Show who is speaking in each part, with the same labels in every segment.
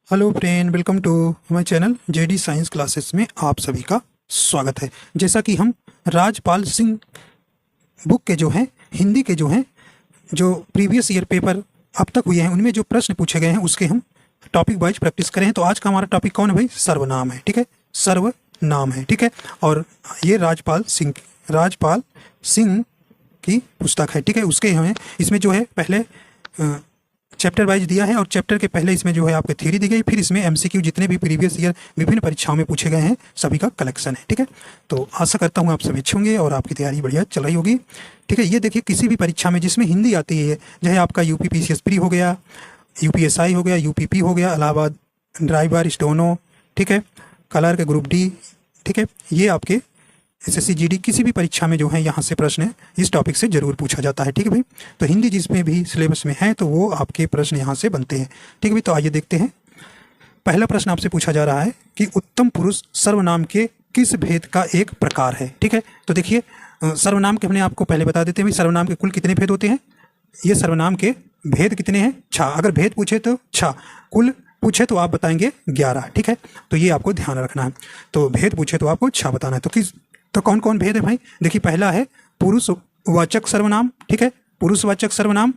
Speaker 1: Hello friend, welcome to my channel JD science classes में आप सभी का स्वागत है। जैसा कि हम राजपाल सिंह बुक के जो हैं हिंदी के जो प्रीवियस ईयर पेपर अब तक हुए हैं उनमें जो प्रश्न पूछे गए हैं उसके हम टॉपिक वाइज प्रैक्टिस करें। तो आज का हमारा टॉपिक कौन है भाई? सर्वनाम है। ठीक है, सर्वनाम है। ठीक है, और ये राजपाल सिंह की पुस्तक है। ठीक है, उसके हमें इसमें जो है पहले चैप्टर वाइज दिया है और चैप्टर के पहले इसमें जो है आपको थ्योरी दी गई, फिर इसमें एमसीक्यू जितने भी प्रीवियस ईयर विभिन्न परीक्षाओं में पूछे गए हैं सभी का कलेक्शन है। ठीक है, तो आशा करता हूँ आप सभी अच्छे होंगे और आपकी तैयारी बढ़िया चल रही होगी। ठीक है, ये देखिए किसी भी परीक्षा में जिसमें हिंदी आती है, चाहे आपका यूपी पीसीएस प्री हो गया, यूपीएसआई हो गया, यूपीपी हो गया, इलाहाबाद ड्राइवर, स्टोनो, ठीक है, कलर के ग्रुप डी, ठीक है, ये आपके एसएससी जीडी किसी भी परीक्षा में जो है यहाँ से प्रश्न इस टॉपिक से जरूर पूछा जाता है। ठीक है भाई, तो हिंदी जिसमें भी सिलेबस में है तो वो आपके प्रश्न यहाँ से बनते हैं। ठीक है भाई, तो आइए देखते हैं। पहला प्रश्न आपसे पूछा जा रहा है कि उत्तम पुरुष सर्वनाम के किस भेद का एक प्रकार है। ठीक है, तो देखिए सर्वनाम के हमने आपको पहले बता देते हैं भाई, सर्वनाम के कुल कितने भेद होते हैं। ये सर्वनाम के भेद कितने हैं? 6। अगर भेद पूछे तो 6, कुल पूछे तो आप बताएंगे 11। ठीक है, तो ये आपको ध्यान रखना है। तो भेद पूछे तो आपको 6 बताना है। तो कौन कौन भेद है भाई? देखिए पहला है पुरुषवाचक सर्वनाम। ठीक है, पुरुषवाचक सर्वनाम।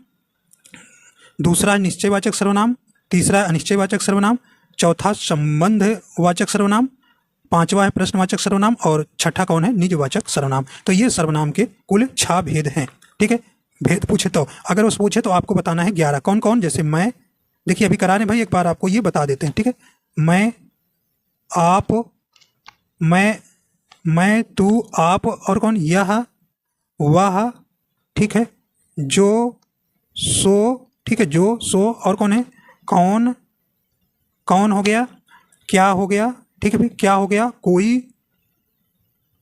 Speaker 1: दूसरा निश्चयवाचक सर्वनाम। तीसरा अनिश्चयवाचक सर्वनाम। चौथा संबंधवाचक सर्वनाम। पांचवा है प्रश्नवाचक सर्वनाम और छठा कौन है? निजवाचक सर्वनाम। तो ये सर्वनाम के कुल 6 भेद हैं। ठीक है, भेद पूछे तो, अगर उस पूछे तो आपको बताना है 11। कौन कौन? जैसे मैं, देखिए अभी करा रहे भाई, एक बार आपको ये बता देते हैं। ठीक है, मैं, आप, मैं, तू, आप, और कौन? यह, वह, ठीक है, जो, सो, ठीक है, जो, सो, और कौन है? कौन, कौन हो गया, क्या हो गया, ठीक है भाई, क्या हो गया, कोई,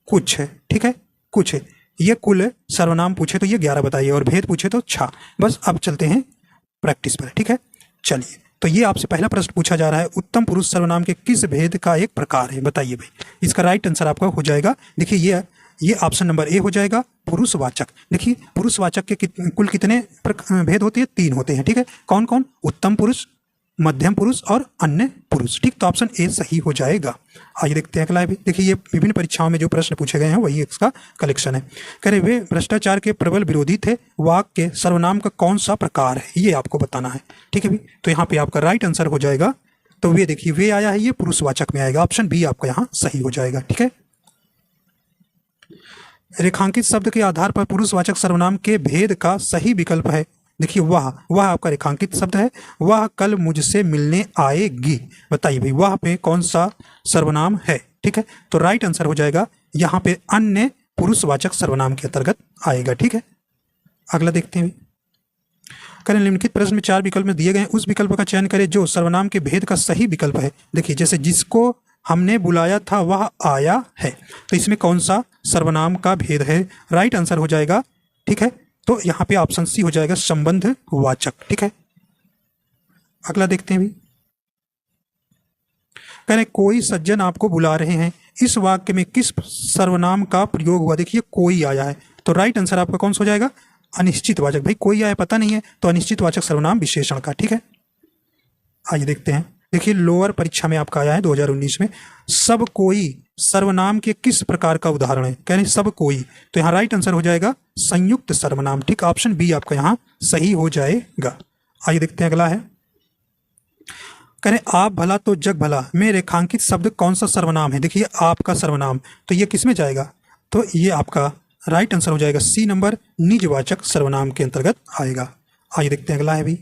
Speaker 1: कुछ है। ठीक है, कुछ है। ये कुल सर्वनाम पूछे तो ये 11 बताइए और भेद पूछे तो 6। बस अब चलते हैं प्रैक्टिस पर। ठीक है, चलिए, तो ये आपसे पहला प्रश्न पूछा जा रहा है, उत्तम पुरुष सर्वनाम के किस भेद का एक प्रकार है? बताइए भाई। इसका राइट आंसर आपका हो जाएगा, देखिए ये ऑप्शन नंबर ए हो जाएगा, पुरुषवाचक। देखिए पुरुषवाचक के कुल कितने भेद होते हैं? 3 होते हैं। ठीक है, कौन कौन? उत्तम पुरुष, मध्यम पुरुष और अन्य पुरुष। ठीक, तो ऑप्शन ए सही हो जाएगा। आइए देखते हैं अगला है। देखिए ये विभिन्न परीक्षाओं में जो प्रश्न पूछे गए हैं वही इसका कलेक्शन है। कह रहे वे भ्रष्टाचार के प्रबल विरोधी थे, वाक्य के सर्वनाम का कौन सा प्रकार है? ये आपको बताना है। ठीक है भी, तो यहाँ पे आपका राइट आंसर हो जाएगा, तो वे देखिए वे आया है, ये पुरुषवाचक में आएगा, ऑप्शन बी आपका यहाँ सही हो जाएगा। ठीक है, रेखांकित शब्द के आधार पर पुरुषवाचक सर्वनाम के भेद का सही विकल्प है। देखिए वह आपका रेखांकित शब्द है, वह कल मुझसे मिलने आएगी। बताइए भाई वह पे कौन सा सर्वनाम है? ठीक है, तो राइट आंसर हो जाएगा यहाँ पे अन्य पुरुषवाचक सर्वनाम के अंतर्गत आएगा। ठीक है, अगला देखते हैं। करें निम्नलिखित प्रश्न में 4 विकल्प में दिए गए, उस विकल्प का चयन करें जो सर्वनाम के भेद का सही विकल्प है। देखिए जैसे जिसको हमने बुलाया था वह आया है, तो इसमें कौन सा सर्वनाम का भेद है? राइट आंसर हो जाएगा, ठीक है, तो यहाँ पे ऑप्शन सी हो जाएगा, संबंधवाचक। ठीक है, अगला देखते हैं भी। कह रहे कोई सज्जन आपको बुला रहे हैं, इस वाक्य में किस सर्वनाम का प्रयोग हुआ? देखिए कोई आया है, तो राइट आंसर आपका कौन सा हो जाएगा? अनिश्चितवाचक। भाई कोई आया पता नहीं है, तो अनिश्चितवाचक सर्वनाम विशेषण का। ठीक है, आइए देखते हैं। देखिए लोअर परीक्षा में आपका आया है 2019 में, सब कोई सर्वनाम के किस प्रकार का उदाहरण है? कह रहे सब कोई, तो यहाँ राइट आंसर हो जाएगा संयुक्त सर्वनाम। ठीक, ऑप्शन बी आपका यहाँ सही हो जाएगा। आइए देखते हैं अगला है। कह रहे आप भला तो जग भला में रेखांकित शब्द कौन सा सर्वनाम है? देखिए आपका सर्वनाम, तो ये किस में जाएगा? तो ये आपका राइट आंसर हो जाएगा सी नंबर, निजवाचक सर्वनाम के अंतर्गत आएगा। आइए देखते हैं अगला है भी।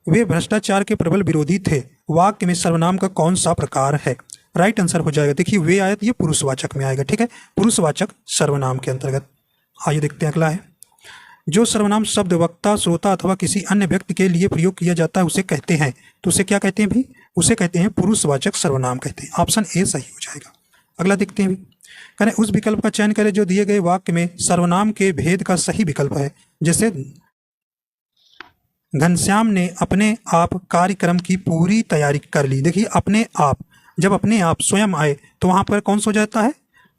Speaker 1: वे भ्रष्टाचार के प्रबल विरोधी थे, वाक्य में सर्वनाम का कौन सा प्रकार है? राइट आंसर हो जाएगा, देखिए वे आया तो ये पुरुषवाचक में आएगा। ठीक है, पुरुषवाचक सर्वनाम के अंतर्गत। आइए देखते हैं अगला है। जो सर्वनाम शब्द वक्ता, श्रोता अथवा किसी अन्य व्यक्ति के लिए प्रयोग किया जाता है उसे कहते हैं, तो उसे क्या कहते हैं भी? उसे कहते हैं पुरुषवाचक सर्वनाम कहते हैं। ऑप्शन ए सही हो जाएगा। अगला देखते हैं भी। करें उस विकल्प का चयन करें जो दिए गए वाक्य में सर्वनाम के भेद का सही विकल्प है। जैसे घनश्याम ने अपने आप कार्यक्रम की पूरी तैयारी कर ली। देखिए अपने आप, जब अपने आप स्वयं आए तो वहां पर कौन सा हो जाता है?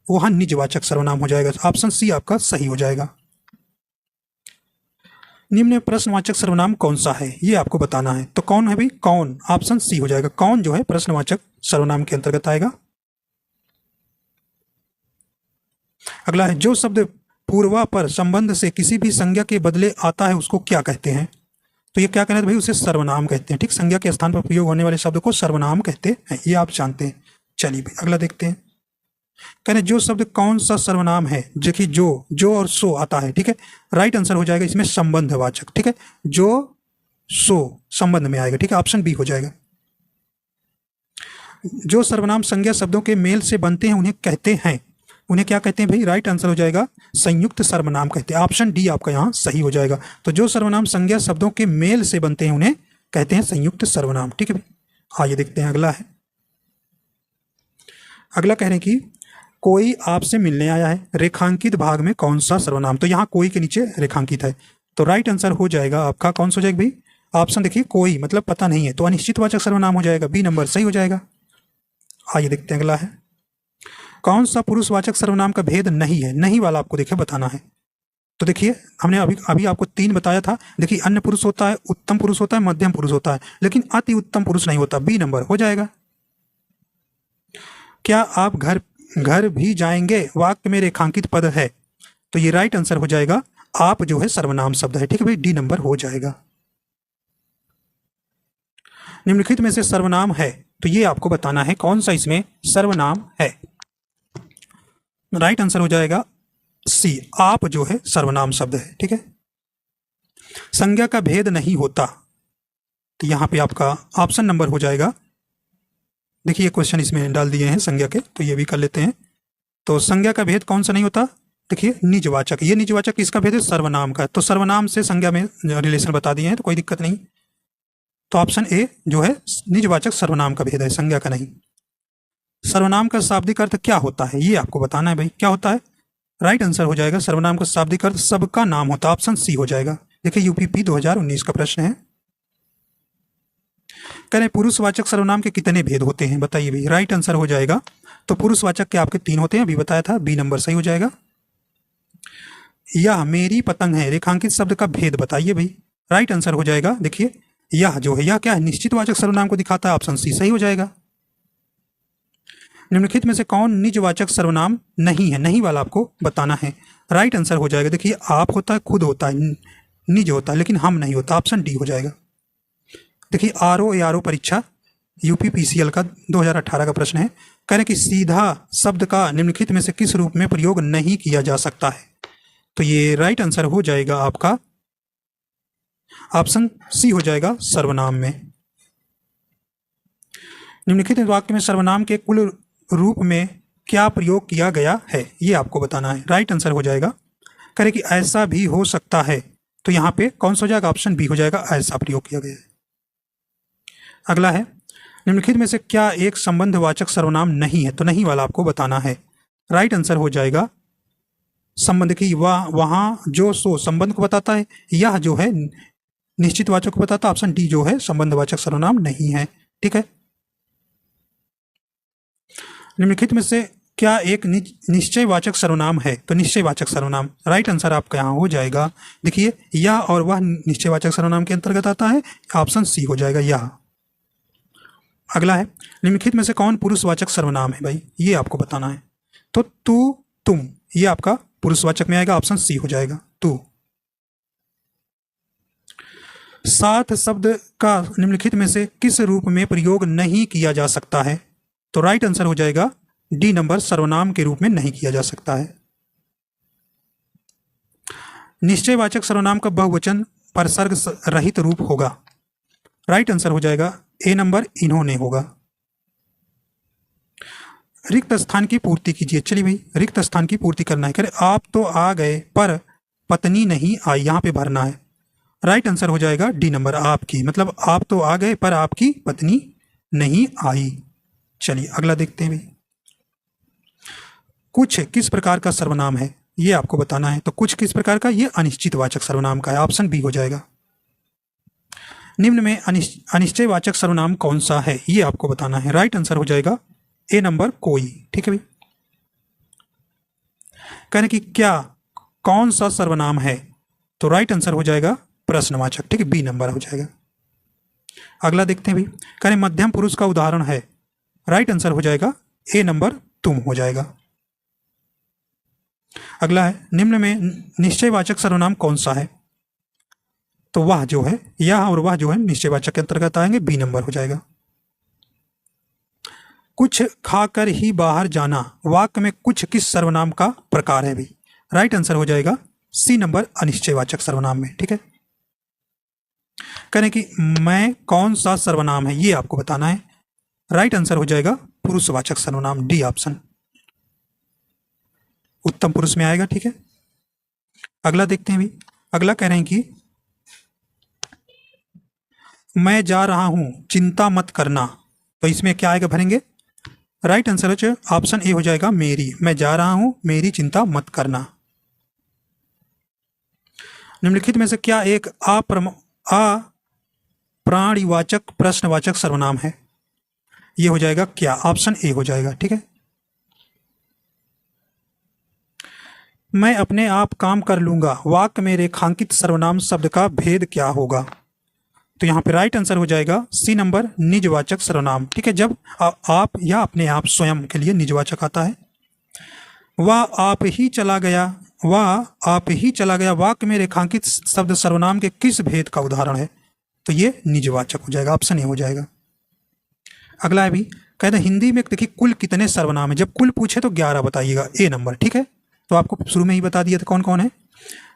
Speaker 1: वहां निजवाचक सर्वनाम हो जाएगा। ऑप्शन सी आपका सही हो जाएगा। निम्न में प्रश्नवाचक सर्वनाम कौन सा है, ये आपको बताना है। तो कौन है भाई, कौन, ऑप्शन सी हो जाएगा। कौन जो है प्रश्नवाचक सर्वनाम के अंतर्गत आएगा। अगला है, जो शब्द पूर्वापर संबंध से किसी भी संज्ञा के बदले आता है उसको क्या कहते हैं। तो ये क्या कहना है भाई, उसे सर्वनाम कहते हैं। ठीक, संज्ञा के स्थान पर प्रयोग होने वाले शब्द को सर्वनाम कहते हैं, ये आप जानते हैं। चलिए भाई अगला देखते हैं। कहने जो शब्द कौन सा सर्वनाम है, देखिए जो और सो आता है। ठीक है, राइट आंसर हो जाएगा इसमें संबंधवाचक। ठीक है, जो सो संबंध में आएगा। ठीक है, ऑप्शन बी हो जाएगा। जो सर्वनाम संज्ञा शब्दों के मेल से बनते हैं उन्हें कहते हैं, उन्हें क्या कहते हैं भाई, राइट आंसर हो जाएगा संयुक्त सर्वनाम कहते हैं। ऑप्शन डी आपका यहाँ सही हो जाएगा। तो जो सर्वनाम संज्ञा शब्दों के मेल से बनते हैं उन्हें कहते हैं संयुक्त सर्वनाम। ठीक है भाई, आइए देखते हैं अगला है। अगला कह रहे हैं कि कोई आपसे मिलने आया है, रेखांकित भाग में कौन सा सर्वनाम। तो यहाँ कोई के नीचे रेखांकित है, तो राइट आंसर हो जाएगा आपका कौन सा हो जाएगा भाई, ऑप्शन देखिए कोई, मतलब पता नहीं है, तो अनिश्चितवाचक सर्वनाम हो जाएगा। बी नंबर सही हो जाएगा। आइए देखते हैं अगला है। कौन सा पुरुषवाचक सर्वनाम का भेद नहीं है, नहीं वाला आपको देखिए बताना है। तो देखिए हमने अभी आपको 3 बताया था। देखिए अन्य पुरुष होता है, उत्तम पुरुष होता है, मध्यम पुरुष होता है, लेकिन अति उत्तम पुरुष नहीं होता। बी नंबर हो जाएगा। क्या आप घर भी जाएंगे, वाक्य में रेखांकित पद है, तो ये राइट आंसर हो जाएगा। आप जो है सर्वनाम शब्द है। ठीक है भाई, डी नंबर हो जाएगा। निम्नलिखित में से सर्वनाम है, तो ये आपको बताना है कौन सा इसमें सर्वनाम है। राइट आंसर हो जाएगा सी, आप जो है सर्वनाम शब्द है। ठीक है, संज्ञा का भेद नहीं होता, तो यहां पे आपका ऑप्शन नंबर हो जाएगा। देखिए क्वेश्चन इसमें डाल दिए हैं संज्ञा के, तो ये भी कर लेते हैं। तो संज्ञा का भेद कौन सा नहीं होता, देखिए निजवाचक। ये निजवाचक किसका भेद है, सर्वनाम का। तो सर्वनाम से संज्ञा में रिलेशन बता दिए हैं, तो कोई दिक्कत नहीं। तो ऑप्शन ए जो है निजवाचक सर्वनाम का भेद है, संज्ञा का नहीं। सर्वनाम का शाब्दिक अर्थ क्या होता है, ये आपको बताना है भाई, क्या होता है। राइट आंसर हो जाएगा सर्वनाम का शाब्दिक अर्थ सबका नाम होता है। ऑप्शन सी हो जाएगा। देखिए यूपीपी 2019 का प्रश्न है। कह रहे पुरुषवाचक सर्वनाम के कितने भेद होते हैं, बताइए भाई। राइट आंसर हो जाएगा। तो पुरुषवाचक के आपके 3 होते हैं, अभी बताया था। बी नंबर सही हो जाएगा। यह मेरी पतंग है, रेखांकित शब्द का भेद बताइए भाई। राइट आंसर हो जाएगा। देखिए यह जो है, यह क्या है, निश्चितवाचक सर्वनाम को दिखाता है। ऑप्शन सी सही हो जाएगा। निम्नलिखित में से कौन निजवाचक सर्वनाम नहीं है, नहीं वाला आपको बताना है। राइट आंसर हो जाएगा। देखिए आप होता है, खुद होता है, निज होता है, लेकिन हम नहीं होता। ऑप्शन डी हो जाएगा। देखिए आरओ परीक्षा यूपी पीसीएल का 2018 का प्रश्न है। कह रहे हैं कि सीधा शब्द का निम्नलिखित में से किस रूप में प्रयोग नहीं किया जा सकता है, तो ये राइट आंसर हो जाएगा आपका ऑप्शन सी हो जाएगा, सर्वनाम में। निम्नलिखित वाक्य में सर्वनाम के कुल रूप में क्या प्रयोग किया गया है, ये आपको बताना है। राइट आंसर हो जाएगा। कह रहे कि ऐसा भी हो सकता है, तो यहाँ पे कौन सा हो जाएगा, ऑप्शन बी हो जाएगा, ऐसा प्रयोग किया गया है। अगला है, निम्नलिखित में से क्या एक संबंधवाचक सर्वनाम नहीं है, तो नहीं वाला आपको बताना है। राइट आंसर हो जाएगा संबंध की, वहाँ जो सो संबंध को बताता है, यह जो है निश्चितवाचक को बताता है। ऑप्शन डी जो है संबंधवाचक सर्वनाम नहीं है। ठीक है, निम्नलिखित में से क्या एक निश्चयवाचक सर्वनाम है, तो निश्चयवाचक सर्वनाम। राइट आंसर आपका यहाँ हो जाएगा। देखिए यह और वह निश्चयवाचक सर्वनाम के अंतर्गत आता है। ऑप्शन सी हो जाएगा यह। अगला है, निम्नलिखित में से कौन पुरुषवाचक सर्वनाम है भाई, ये आपको बताना है। तो तू, तुम, ये आपका पुरुषवाचक में आएगा। ऑप्शन सी हो जाएगा, तू। साथ शब्द का निम्नलिखित में से किस रूप में प्रयोग नहीं किया जा सकता है, तो राइट आंसर हो जाएगा डी नंबर, सर्वनाम के रूप में नहीं किया जा सकता है। निश्चयवाचक सर्वनाम का बहुवचन परसर्ग रहित रूप होगा। राइट आंसर हो जाएगा ए नंबर, इन्होंने होगा। रिक्त स्थान की पूर्ति कीजिए। चलिए भाई रिक्त स्थान की पूर्ति करना है। कह रहे आप तो आ गए पर पत्नी नहीं आई, यहाँ पे भरना है। राइट आंसर हो जाएगा डी नंबर, आपकी, मतलब आप तो आ गए पर आपकी पत्नी नहीं आई। चलिए अगला देखते हैं भाई। कुछ किस प्रकार का सर्वनाम है, ये आपको बताना है। तो कुछ किस प्रकार का, ये अनिश्चितवाचक सर्वनाम का है। ऑप्शन बी हो जाएगा। निम्न में अनिश्चयवाचक सर्वनाम कौन सा है, ये आपको बताना है। राइट आंसर हो जाएगा ए नंबर, कोई। ठीक है भाई। कहने कि क्या कौन सा सर्वनाम है, तो राइट आंसर हो जाएगा प्रश्नवाचक, ठीक है, बी नंबर हो जाएगा। अगला देखते हैं भाई, करें मध्यम पुरुष का उदाहरण है, राइट आंसर हो जाएगा ए नंबर तुम हो जाएगा। अगला है, निम्न में निश्चयवाचक सर्वनाम कौन सा है? तो वह जो है, यह और वह जो है निश्चयवाचक के अंतर्गत आएंगे, बी नंबर हो जाएगा। कुछ खाकर ही बाहर जाना, वाक्य में कुछ किस सर्वनाम का प्रकार है भाई? राइट आंसर हो जाएगा सी नंबर अनिश्चयवाचक सर्वनाम में, ठीक है। करें कि मैं कौन सा सर्वनाम है, ये आपको बताना है। राइट आंसर हो जाएगा पुरुषवाचक सर्वनाम, डी ऑप्शन, उत्तम पुरुष में आएगा, ठीक है। अगला देखते हैं भाई, अगला कह रहे हैं कि मैं जा रहा हूं चिंता मत करना, तो इसमें क्या आएगा भरेंगे? राइट आंसर है ऑप्शन ए हो जाएगा मेरी, मैं जा रहा हूं मेरी चिंता मत करना। निम्नलिखित में से क्या एक अप्राणीवाचक प्रश्नवाचक सर्वनाम है? ये हो जाएगा क्या? ऑप्शन ए हो जाएगा, ठीक है। मैं अपने आप काम कर लूंगा, वाक्य में रेखांकित सर्वनाम शब्द का भेद क्या होगा? तो यहाँ पे राइट आंसर हो जाएगा सी नंबर निजवाचक सर्वनाम, ठीक है। जब आप या अपने आप स्वयं के लिए निजवाचक आता है। वह आप ही चला गया, वह आप ही चला गया वाक्य में रेखांकित शब्द सर्वनाम के किस भेद का उदाहरण है? तो ये निजवाचक हो जाएगा, ऑप्शन ए हो जाएगा। अगला है भी, कहते हैं हिंदी में देखिए कुल कितने सर्वनाम है? जब कुल पूछे तो 11 बताइएगा, ए नंबर, ठीक है। तो आपको शुरू में ही बता दिया था कौन कौन है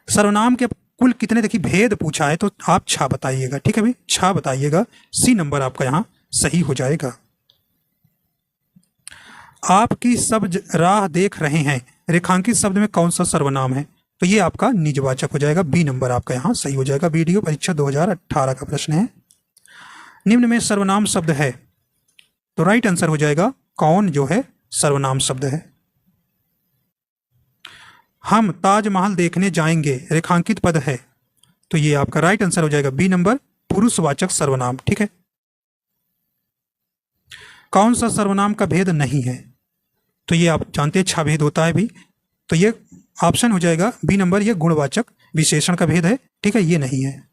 Speaker 1: सर्वनाम के कुल कितने। देखिए भेद पूछा है तो आप 6 बताइएगा, ठीक है भाई, 6 बताइएगा, सी नंबर आपका यहाँ सही हो जाएगा। आपकी सब राह देख रहे हैं, रेखांकित शब्द में कौन सा सर्वनाम है? तो ये आपका निजवाचक हो जाएगा, बी नंबर आपका यहाँ सही हो जाएगा। वीडियो परीक्षा 2018 का प्रश्न है। निम्न में सर्वनाम शब्द है, तो राइट आंसर हो जाएगा कौन जो है सर्वनाम शब्द है? हम ताजमहल देखने जाएंगे, रेखांकित पद है, तो ये आपका राइट आंसर हो जाएगा बी नंबर पुरुषवाचक सर्वनाम, ठीक है। कौन सा सर्वनाम का भेद नहीं है? तो ये आप जानते हैं 6 भेद होता है भी, तो ये ऑप्शन हो जाएगा बी नंबर, ये गुणवाचक विशेषण का भेद है, ठीक है, ये नहीं है।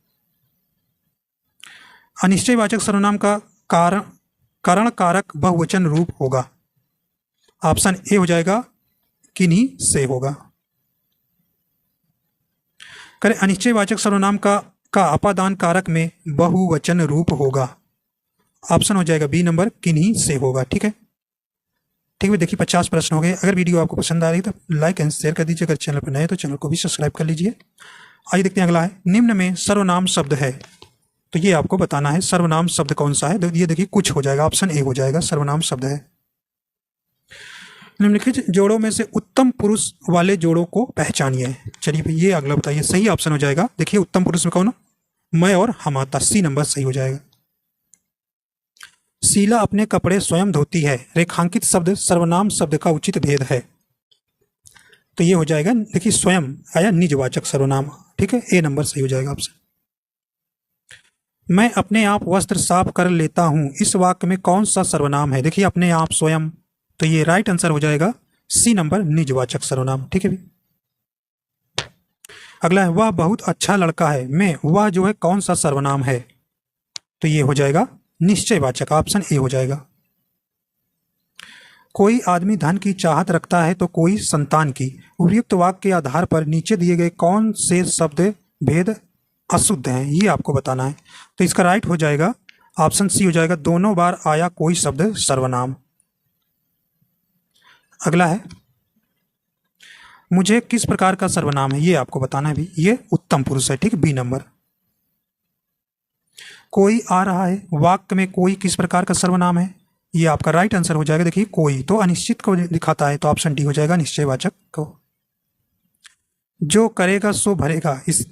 Speaker 1: अनिश्चयवाचक सर्वनाम का करण कारक बहुवचन रूप होगा, ऑप्शन ए हो जाएगा किन्हीं से होगा। करें अनिश्चयवाचक सर्वनाम का अपादान कारक में बहुवचन रूप होगा, ऑप्शन हो जाएगा बी नंबर किन्हीं से होगा, ठीक है। ठीक है, देखिए 50 प्रश्न हो गए। अगर वीडियो आपको पसंद आ रही है तो लाइक एंड शेयर कर दीजिए। अगर चैनल पर नए तो चैनल को भी सब्सक्राइब कर लीजिए। आइए देखते हैं अगला है, निम्न में सर्वनाम शब्द है, तो ये आपको बताना है सर्वनाम शब्द कौन सा है। ये देखिए कुछ हो जाएगा, ऑप्शन ए हो जाएगा सर्वनाम शब्द है। निम्नलिखित जोड़ों में से उत्तम पुरुष वाले जोड़ों को पहचानिए। चलिए भाई ये अगला बताइए, सही ऑप्शन हो जाएगा। देखिए उत्तम पुरुष में कौन? मैं और हम आता, सी नंबर सही हो जाएगा। शीला अपने कपड़े स्वयं धोती है, रेखांकित शब्द सर्वनाम शब्द का उचित भेद है, तो ये हो जाएगा देखिए स्वयं आया निजवाचक सर्वनाम, ठीक है, ए नंबर सही हो जाएगा ऑप्शन। मैं अपने आप वस्त्र साफ कर लेता हूं, इस वाक्य में कौन सा सर्वनाम है? देखिए अपने आप स्वयं, तो ये राइट आंसर हो जाएगा सी नंबर निजवाचक सर्वनाम, ठीक है भी। अगला है, वह बहुत अच्छा लड़का है, मैं वह जो है कौन सा सर्वनाम है? तो ये हो जाएगा निश्चयवाचक, ऑप्शन ए हो जाएगा। कोई आदमी धन की चाहत रखता है तो कोई संतान की, उपयुक्त वाक्य के आधार पर नीचे दिए गए कौन से शब्द भेद अशुद्ध हैं, ये आपको बताना है। तो इसका राइट हो जाएगा ऑप्शन सी हो जाएगा, दोनों बार आया कोई शब्द सर्वनाम। अगला है, मुझे किस प्रकार का सर्वनाम है, ये आपको बताना है भी, ये उत्तम पुरुष है, ठीक है, बी नंबर। कोई आ रहा है, वाक्य में कोई किस प्रकार का सर्वनाम है? ये आपका राइट आंसर हो जाएगा। देखिए कोई तो अनिश्चित को दिखाता है, तो ऑप्शन डी हो जाएगा निश्चयवाचक को। जो करेगा सो भरेगा, इस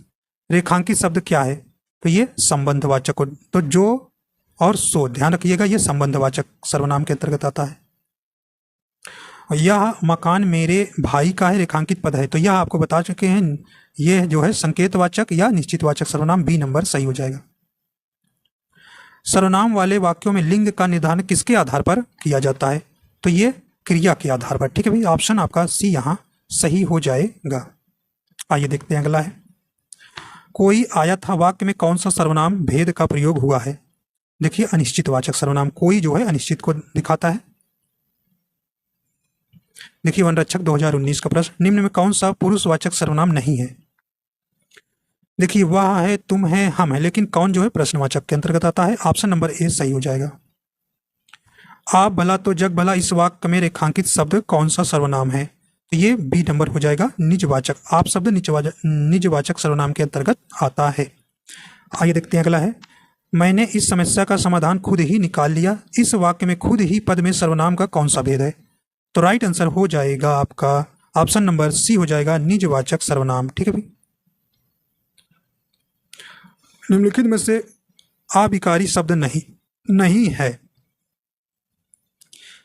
Speaker 1: रेखांकित शब्द क्या है? तो ये संबंधवाचक, तो जो और सो ध्यान रखिएगा, ये संबंधवाचक सर्वनाम के अंतर्गत आता है। और यह मकान मेरे भाई का है, रेखांकित पद है, तो यह आपको बता चुके हैं, यह जो है संकेतवाचक या निश्चितवाचक सर्वनाम, बी नंबर सही हो जाएगा। सर्वनाम वाले वाक्यों में लिंग का निर्धारण किसके आधार पर किया जाता है? तो ये क्रिया के आधार पर, ठीक है भाई, ऑप्शन आपका सी यहाँ सही हो जाएगा। आइए देखते हैं अगला है, कोई आया था वाक्य में कौन सा सर्वनाम भेद का प्रयोग हुआ है? देखिए अनिश्चितवाचक सर्वनाम, कोई जो है अनिश्चित को दिखाता है। देखिए वन रक्षक 2019 का प्रश्न, निम्न में कौन सा पुरुषवाचक सर्वनाम नहीं है? देखिए वह है, तुम है, हम है, लेकिन कौन जो है प्रश्नवाचक के अंतर्गत आता है। ऑप्शन नंबर ए सही हो जाएगा। आप भला तो जग भला, इस वाक्य में रेखांकित शब्द कौन सा सर्वनाम है? तो ये बी नंबर हो जाएगा, निजवाचक। आप शब्द निजवाचक सर्वनाम के अंतर्गत आता है। आइए देखते हैं अगला है, मैंने इस समस्या का समाधान खुद ही निकाल लिया। इस वाक्य में खुद ही पद में सर्वनाम का कौन सा भेद है? तो राइट आंसर हो जाएगा आपका ऑप्शन नंबर सी हो जाएगा, निजवाचक सर्वनाम। ठीक है भाई। निम्नलिखित में से अभिकारी शब्द नहीं है।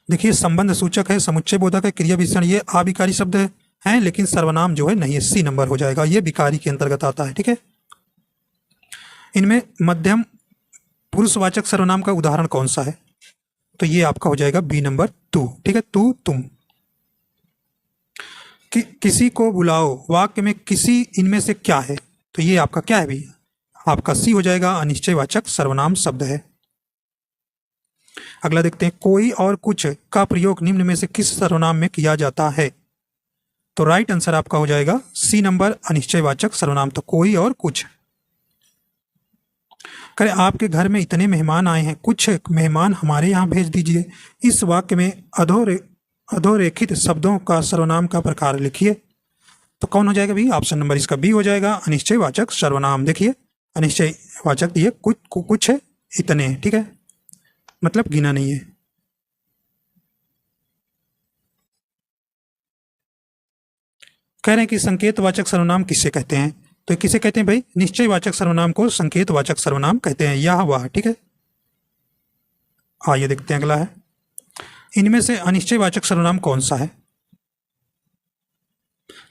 Speaker 1: देखिए संबंध सूचक है, समुच्चय बोधक है, क्रिया विशेषण, ये अभिकारी शब्द है लेकिन सर्वनाम जो है नहीं है। सी नंबर हो जाएगा, ये विकारी के अंतर्गत आता है। ठीक है। इनमें मध्यम पुरुषवाचक सर्वनाम का उदाहरण कौन सा है? तो ये आपका हो जाएगा बी नंबर तू। ठीक है, तू, तुम। किसी को बुलाओ, वाक्य में किसी इनमें से क्या है? तो ये आपका क्या है भी? आपका सी हो जाएगा, अनिश्चयवाचक सर्वनाम शब्द है। अगला देखते हैं, कोई और कुछ का प्रयोग निम्न में से किस सर्वनाम में किया जाता है? तो राइट आंसर आपका हो जाएगा सी नंबर, अनिश्चयवाचक सर्वनाम। तो कोई और कुछ। करें आपके घर में इतने मेहमान आए हैं, कुछ मेहमान हमारे यहाँ भेज दीजिए। इस वाक्य में अधोरेखित शब्दों का सर्वनाम का प्रकार लिखिए। तो कौन हो जाएगा भी? ऑप्शन नंबर इसका बी हो जाएगा, अनिश्चयवाचक सर्वनाम। देखिए अनिश्चयवाचक दिए कुछ है, इतने है। ठीक है, मतलब गिना नहीं है। कह रहे हैं कि संकेतवाचक सर्वनाम किससे कहते हैं? तो किसे कहते हैं भाई? निश्चयवाचक सर्वनाम को संकेतवाचक सर्वनाम कहते हैं, यह वह। ठीक है, आइए देखते हैं अगला है, इनमें से अनिश्चयवाचक सर्वनाम कौन सा है?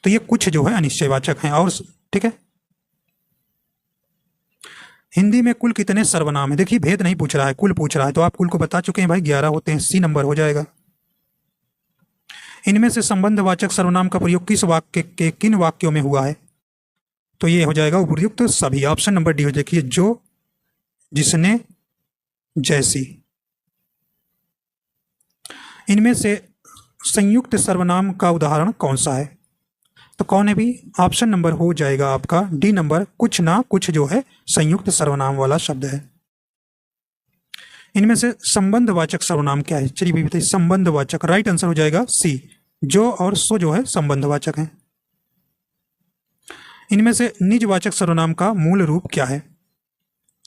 Speaker 1: तो ये कुछ जो है अनिश्चयवाचक हैं। और ठीक है, हिंदी में कुल कितने सर्वनाम है? देखिए भेद नहीं पूछ रहा है, कुल पूछ रहा है। तो आप कुल को बता चुके हैं भाई, 11 होते हैं। सी नंबर हो जाएगा। इनमें से संबंधवाचक सर्वनाम का प्रयोग किस वाक्य के किन वाक्यों में हुआ है? तो ये हो जाएगा उपयुक्त सभी। ऑप्शन नंबर डी हो जाएगी, जो, जिसने, जैसी। इनमें से संयुक्त सर्वनाम का उदाहरण कौन सा है? तो कौन है भी? ऑप्शन नंबर हो जाएगा आपका डी नंबर, कुछ ना कुछ जो है संयुक्त सर्वनाम वाला शब्द है। इनमें से संबंधवाचक सर्वनाम क्या है? चलिए भी बताइए। संबंधवाचक, राइट आंसर हो जाएगा सी, जो और सो जो है संबंधवाचक है। इनमें से निजवाचक सर्वनाम का मूल रूप क्या है?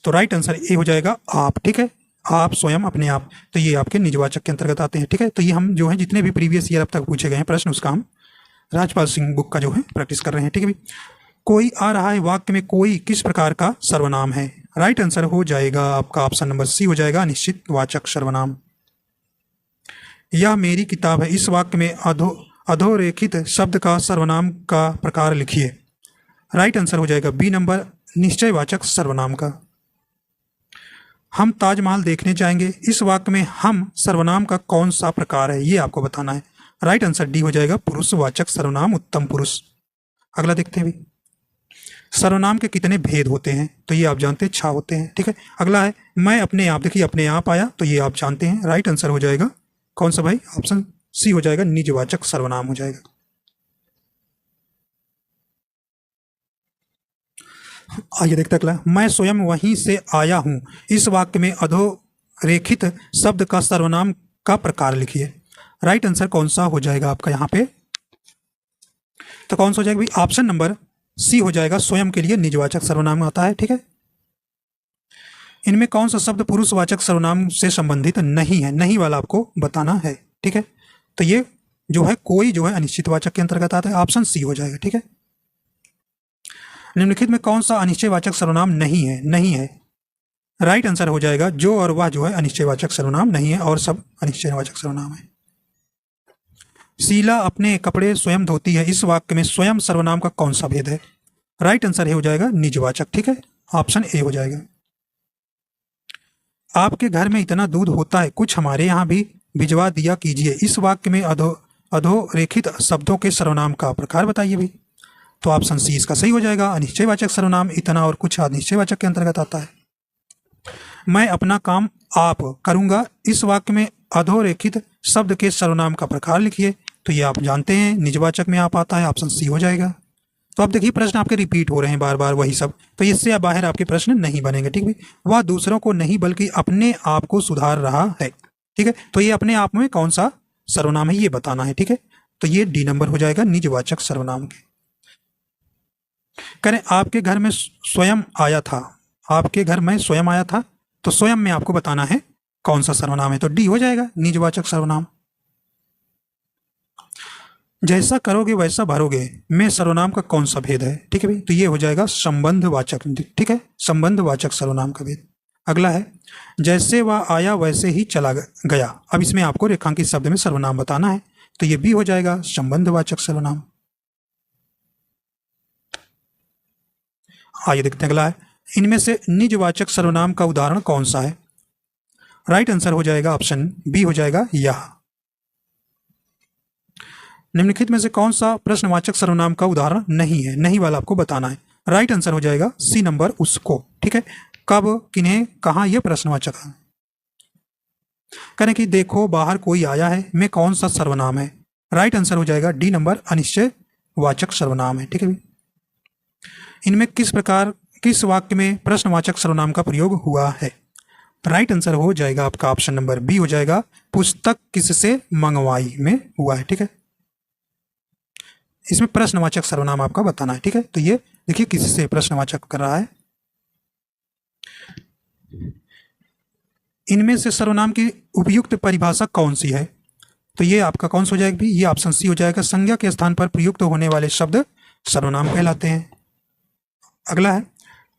Speaker 1: तो राइट आंसर ए हो जाएगा, आप। ठीक है, आप, स्वयं, अपने आप। तो ये आपके निजवाचक के अंतर्गत आते हैं। ठीक है, तो ये हम जो है जितने भी प्रीवियस ईयर अब तक पूछे गए हैं प्रश्न, उसका हम राजपाल सिंह बुक का जो है प्रैक्टिस कर रहे हैं। ठीक है भाई। कोई आ रहा है वाक्य में कोई किस प्रकार का सर्वनाम है? राइट आंसर हो जाएगा आपका ऑप्शन नंबर सी हो जाएगा, अनिश्चितवाचक सर्वनाम। यह मेरी किताब है, इस वाक्य में अधोरेखित शब्द का सर्वनाम का प्रकार लिखिए। राइट आंसर हो जाएगा बी नंबर, निश्चयवाचक सर्वनाम का। हम ताजमहल देखने जाएंगे, इस वाक्य में हम सर्वनाम का कौन सा प्रकार है? ये आपको बताना है। राइट आंसर डी हो जाएगा, पुरुषवाचक सर्वनाम, उत्तम पुरुष। अगला देखते हैं भी, सर्वनाम के कितने भेद होते हैं? तो ये आप जानते हैं, 6 होते हैं। ठीक है, अगला है मैं अपने आप। देखिए अपने आप आया, तो ये आप जानते हैं। राइट आंसर हो जाएगा कौन सा भाई? ऑप्शन सी हो जाएगा, निजवाचक सर्वनाम हो जाएगा। आइए देखते अगला, मैं स्वयं वहीं से आया हूं, इस वाक्य में अधोरेखित शब्द का सर्वनाम का प्रकार लिखिए। राइट आंसर कौन सा हो जाएगा आपका यहाँ पे? तो कौन सा हो जाएगा भाई? ऑप्शन नंबर सी हो जाएगा, स्वयं के लिए निजवाचक सर्वनाम आता है। ठीक है, इनमें कौन सा शब्द पुरुषवाचक सर्वनाम से संबंधित नहीं है? नहीं वाला आपको बताना है। ठीक है, तो ये जो है कोई जो है अनिश्चितवाचक के अंतर्गत आता है। ऑप्शन सी हो जाएगा। ठीक है, निम्नलिखित में कौन सा अनिश्चयवाचक सर्वनाम नहीं है? नहीं है। राइट आंसर हो जाएगा जो और वह जो है अनिश्चयवाचक सर्वनाम नहीं है, और सब अनिश्चयवाचक सर्वनाम है। शीला अपने कपड़े स्वयं धोती है, इस वाक्य में स्वयं सर्वनाम का कौन सा भेद है? राइट आंसर हो जाएगा निजवाचक। ठीक है, ऑप्शन ए हो जाएगा। आपके घर में इतना दूध होता है, कुछ हमारे यहाँ भी भिजवा दिया कीजिए, इस वाक्य में अधोरेखित शब्दों के सर्वनाम का प्रकार बताइए भाई। तो ऑप्शन सी इसका सही हो जाएगा। अनिश्चयवाचक सर्वनाम इतना और कुछ अनिश्चयवाचक के अंतर्गत आता है। मैं अपना काम आप करूंगा, इस वाक्य में अधोरेखित शब्द के सर्वनाम का प्रकार लिखिए। तो ये आप जानते हैं निजवाचक में आप आता है, ऑप्शन सी हो जाएगा। तो आप देखिए प्रश्न आपके रिपीट हो रहे हैं बार बार वही सब, तो इससे बाहर आपके प्रश्न नहीं बनेंगे। ठीक है, वह दूसरों को नहीं बल्कि अपने आप को सुधार रहा है। ठीक है, तो ये अपने आप में कौन सा सर्वनाम है ये बताना है। ठीक है, तो ये डी नंबर हो जाएगा निजवाचक सर्वनाम के। करें आपके घर में स्वयं आया था, आपके घर में स्वयं आया था, तो स्वयं में आपको बताना है कौन सा सर्वनाम है, तो डी हो जाएगा निजवाचक सर्वनाम। जैसा करोगे वैसा भरोगे में सर्वनाम का कौन सा भेद है? ठीक है भाई, तो ये हो जाएगा संबंधवाचक। ठीक है, संबंधवाचक सर्वनाम का भेद। अगला है जैसे वह आया वैसे ही चला गया। अब इसमें आपको रेखांकित शब्द में सर्वनाम बताना है, तो ये भी हो जाएगा संबंधवाचक सर्वनाम। आइए देखते हैं अगला है, इनमें से निजवाचक सर्वनाम का उदाहरण कौन सा है? राइट आंसर हो जाएगा ऑप्शन बी हो जाएगा यह। निम्नलिखित में से कौन सा प्रश्नवाचक सर्वनाम का उदाहरण नहीं है? नहीं वाला आपको बताना है। राइट आंसर हो जाएगा सी नंबर उसको। ठीक है, कब, किन्हें, कहां, यह प्रश्नवाचक है। करें कि देखो बाहर कोई आया है में कौन सा सर्वनाम है? राइट आंसर हो जाएगा डी नंबर अनिश्चयवाचक सर्वनाम है। ठीक है, इनमें किस वाक्य में प्रश्नवाचक सर्वनाम का प्रयोग हुआ है? राइट आंसर हो जाएगा आपका ऑप्शन नंबर बी हो जाएगा पुस्तक किससे मंगवाई में हुआ है। ठीक है, इसमें प्रश्नवाचक सर्वनाम आपका बताना है। ठीक है, तो ये देखिए किससे प्रश्नवाचक कर रहा है। इनमें से सर्वनाम की उपयुक्त परिभाषा कौन सी है? तो ये आपका कौन सा हो जाएगा? ये ऑप्शन सी हो जाएगा संज्ञा के स्थान पर प्रयुक्त होने वाले शब्द सर्वनाम कहलाते हैं। अगला है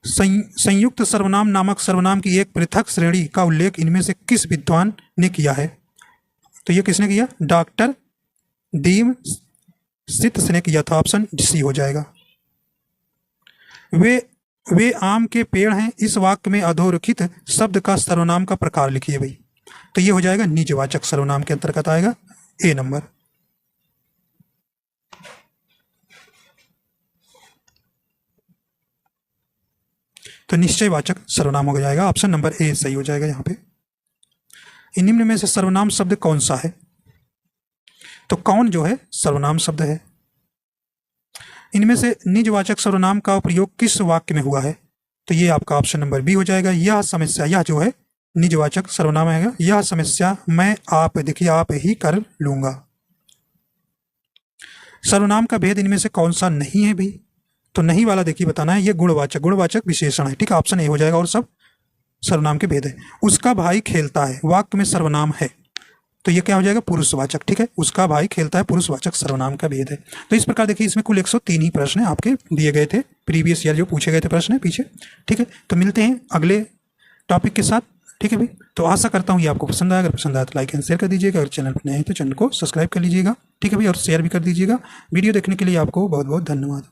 Speaker 1: संयुक्त सर्वनाम नामक सर्वनाम की एक पृथक श्रेणी का उल्लेख इनमें से किस विद्वान ने किया है? तो ये किसने किया? डॉक्टर डीम सित्स ने किया था, ऑप्शन सी हो जाएगा। वे आम के पेड़ हैं, इस वाक्य में अधोरेखित शब्द का सर्वनाम का प्रकार लिखिए भाई। तो ये हो जाएगा निजवाचक सर्वनाम के अंतर्गत आएगा ए नंबर। तो निश्चयवाचक सर्वनाम हो जाएगा, ऑप्शन नंबर ए सही हो जाएगा यहाँ पे। निम्न में से सर्वनाम शब्द कौन सा है? तो कौन जो है सर्वनाम शब्द है। इनमें से निजवाचक सर्वनाम का प्रयोग किस वाक्य में हुआ है? तो ये आपका ऑप्शन नंबर बी हो जाएगा यह समस्या। यह जो है निजवाचक सर्वनाम आएगा, यह समस्या मैं आप, देखिए आप ही कर लूंगा। सर्वनाम का भेद इनमें से कौन सा नहीं है भी? तो नहीं वाला देखिए बताना है, ये गुणवाचक विशेषण है। ठीक है, ऑप्शन ए हो जाएगा और सब सर्वनाम के भेद है। उसका भाई खेलता है वाक्य में सर्वनाम है, तो ये क्या हो जाएगा? पुरुषवाचक। ठीक है, उसका भाई खेलता है पुरुषवाचक सर्वनाम का भेद है। तो इस प्रकार देखिए इसमें कुल 103 ही प्रश्न आपके दिए गए थे, प्रीवियस ईयर जो पूछे गए थे प्रश्न है पीछे। ठीक है, तो मिलते हैं अगले टॉपिक के साथ। ठीक है भाई, तो आशा करता हूँ ये आपको पसंद आया। अगर पसंद आया तो लाइक एंड शेयर कर दीजिएगा, अगर चैनल पर नए हैं तो चैनल को सब्सक्राइब कर लीजिएगा। ठीक है भाई, और शेयर भी कर दीजिएगा। वीडियो देखने के लिए आपको बहुत बहुत धन्यवाद।